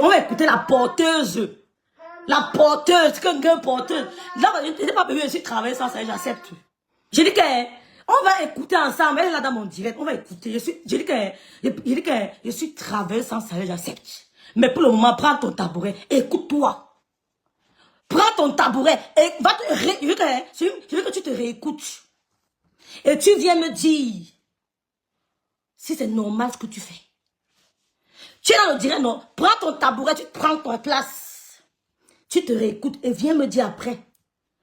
on va écouter la porteuse. La porteuse, quelqu'un porteuse. Là, je n'ai pas besoin, je suis travaillé sans ça, j'accepte. Je dis que, on va écouter ensemble, elle est là dans mon direct, on va écouter. Je dis que, je suis travaillé sans ça, j'accepte. Mais pour le moment, prends ton tabouret, écoute-toi. Prends ton tabouret et va te je veux que tu te réécoutes. Et tu viens me dire si c'est normal ce que tu fais. Tu es dans le direct, non? Prends ton tabouret, tu prends ton place. Tu te réécoutes et viens me dire après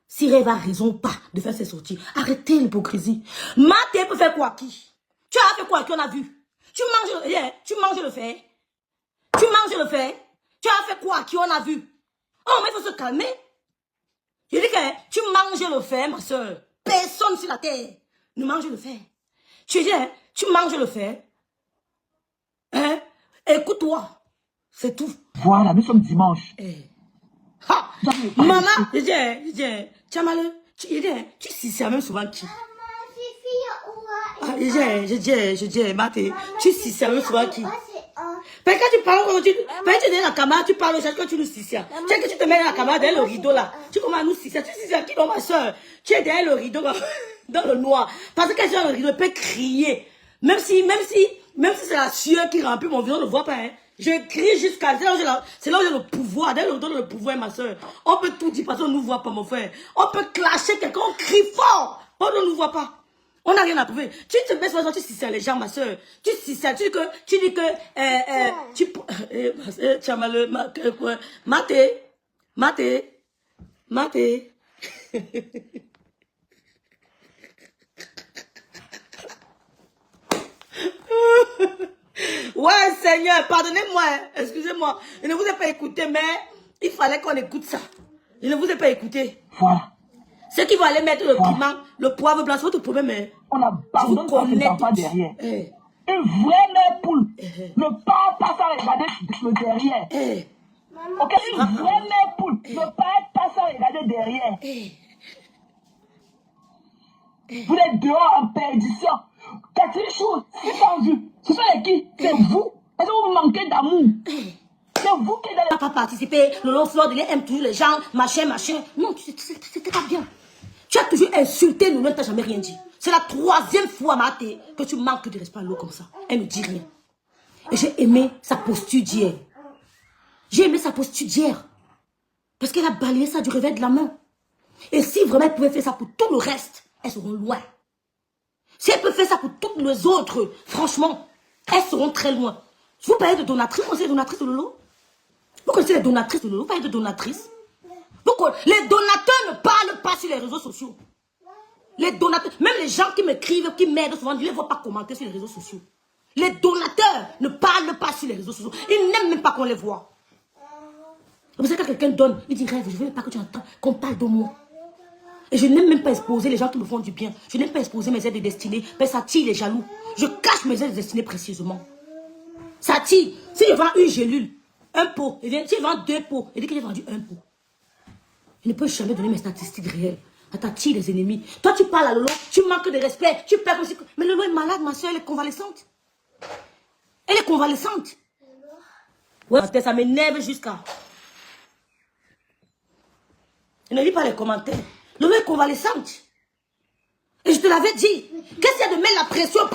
si Rêve a raison ou pas de faire ses sorties. Arrêtez l'hypocrisie. Maté peut faire quoi qui? Tu as fait quoi qui on a vu? Tu manges le fait. Tu manges le fait. Tu as fait quoi qui on a vu? Oh, mais il faut se calmer. Je dis que tu manges le fer, ma soeur. Personne sur la terre ne mange le fer. Je dis, tu manges le fer. Hein? Écoute-toi. C'est tout. Voilà, nous sommes dimanche. Ha! Maman, je dis, tu as mal. Tu suces même souvent qui? Je dis, Maté, tu suces même souvent qui? Parce que tu parles quand tu es dans la caméra, tu parles quand tu nous suces. Tu sais que tu te mets dans la caméra derrière le rideau là. Tu commences à nous sucer. Tu suces qui, non, ma soeur? Tu es derrière le rideau dans le noir. Parce que quand tu es dans le rideau, elle peut crier. Même si c'est la sueur qui remplit mon visage, on ne le voit pas. Hein. Je crie jusqu'à... C'est là où j'ai le pouvoir. Derrière le rideau, le pouvoir, ma soeur. On peut tout dire parce qu'on ne nous voit pas, mon frère. On peut clasher quelqu'un, on crie fort. On ne nous voit pas. On n'a rien à prouver. Tu te mets sur tu suces les gens, ma soeur. Tu suces, tu dis que, tu as mal, Maté. Ouais, Seigneur, pardonnez-moi, hein. Excusez-moi. Je ne vous ai pas écouté, mais il fallait qu'on écoute ça. Je ne vous ai pas écouté. Voilà. Ceux qui vont aller mettre le piment, le poivre blanc, c'est votre problème. Hein. On abandonne pas ses enfants derrière. Une vraie mère poule ne part pas sans regarder le derrière. Ok, une vraie mère poule ne part pas sans regarder derrière. Vous êtes dehors en perdition. Catherine Chou, 600 vues. Ce sont les qui? C'est vous. Est-ce que vous manquez d'amour? C'est vous qui allez... Pas participer, Lolo Flore, il aime toujours les gens, machin. Non, c'était pas bien. Tu as toujours insulté, nous ne t'as jamais rien dit. C'est la 3e fois, Maté, que tu manques de respect à l'eau comme ça. Elle ne dit rien. Et j'ai aimé sa posture d'hier. J'ai aimé sa posture d'hier. Parce qu'elle a balayé ça du revers de la main. Et si vraiment elle pouvait faire ça pour tout le reste, elles seront loin. Si elle peut faire ça pour toutes les autres, franchement, elles seront très loin. Vous parlez de donatrices, vous connaissez les donatrices de Lolo? Vous connaissez les donatrices de Lolo? Vous parlez de donatrices? Les donateurs ne parlent pas sur les réseaux sociaux. Les donateurs, même les gens qui m'écrivent, qui m'aident souvent, je ne les vois pas commenter sur les réseaux sociaux. Les donateurs ne parlent pas sur les réseaux sociaux. Ils n'aiment même pas qu'on les voit. Vous savez, quand quelqu'un donne, il dit, Rêve, je ne veux pas que tu entends qu'on parle de moi. Et je n'aime même pas exposer les gens qui me font du bien. Je n'aime pas exposer mes aides destinées. Parce que ça tire les jaloux. Je cache mes aides destinées précisément. Ça tire. Si je vends une gélule, un pot, si je vends 2 pots, il dit que j'ai vendu 1 pot. Je ne peux jamais donner mes statistiques réelles. T'attires les ennemis. Toi, tu parles à Lolo, tu manques de respect, tu perds aussi. Mais Lolo est malade, ma soeur, elle est convalescente. Elle est convalescente. Ouais, ça m'énerve jusqu'à... Je ne lis pas les commentaires. Lolo est convalescente. Et je te l'avais dit. Qu'est-ce qu'il y a de mettre la pression?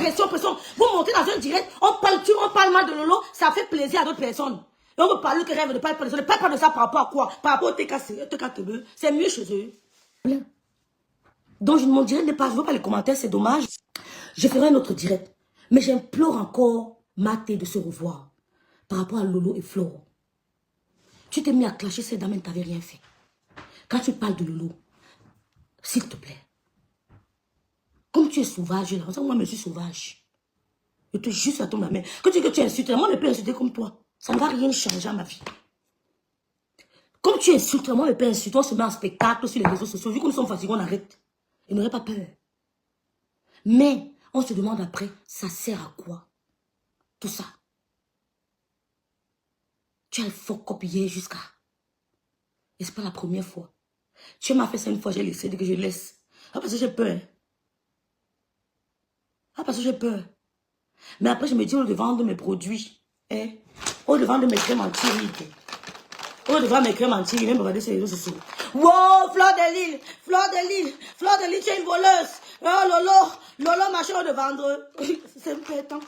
Vous montez dans un direct, on parle mal de Lolo, ça fait plaisir à d'autres personnes. Et on veut parler que Rêve de parler de ça. Ne parle pas de ça par rapport à quoi? Par rapport au TKTB. C'est mieux chez eux. Donc, mon direct n'est pas, je ne veux pas les commentaires, c'est dommage. Je ferai un autre direct. Mais j'implore encore Maté de se revoir. Par rapport à Lolo et Flore. Tu t'es mis à clasher ces dames et tu n'avais rien fait. Quand tu parles de Lolo, s'il te plaît. Comme tu es sauvage, là, moi je suis sauvage. Je te jure à ton ma mère. Quand tu dis que tu insultes, moi je peux insulter comme toi. Ça ne va rien changer à ma vie. Comme tu insultes, moi je peux insulter, on se met en spectacle sur les réseaux sociaux. Vu que nous sommes fatigués, on arrête. Il n'aurait pas peur. Mais on se demande après, ça sert à quoi? Tout ça. Tu as le fort copié jusqu'à... Et c'est pas la première fois. Tu m'as fait ça une fois, j'ai laissé, dès que je laisse. Ah, parce que j'ai peur. Ah, parce que j'ai peur. Mais après, je me dis, on de vendre mes produits. Hein? Au devant de m'écrire mentir, au devant de m'écrire mentir, il vient me regarder sur les réseaux sociaux. Wow, Fleur de Lille, tu es une voleuse. Oh, Lolo, machin de vendre. C'est un peu temps.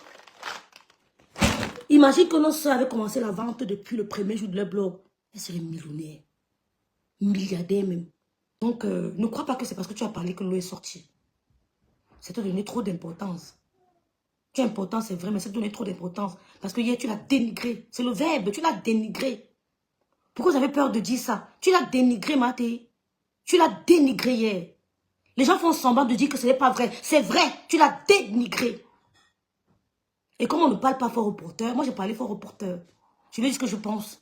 Imagine que nos soeurs avaient commencé la vente depuis le premier jour de leur blog. Elles seraient millionnaires. Milliardaires même. Donc, ne crois pas que c'est parce que tu as parlé que l'eau est sortie. C'est te donner trop d'importance. Tu es important, c'est vrai, mais c'est te donner trop d'importance. Parce que hier, tu l'as dénigré. C'est le verbe, tu l'as dénigré. Pourquoi vous avez peur de dire ça? Tu l'as dénigré, Maté. Tu l'as dénigré hier. Les gens font semblant de dire que ce n'est pas vrai. C'est vrai, tu l'as dénigré. Et comme on ne parle pas fort au porteur, moi j'ai parlé fort au porteur. Je lui dis ce que je pense.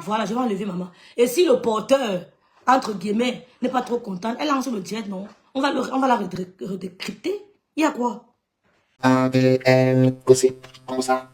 Voilà, je vais enlever maman. Et si le porteur, entre guillemets, n'est pas trop content, elle lance le direct, non? On va la redécrypter. Il y a quoi? ADN, gossip, comme ça,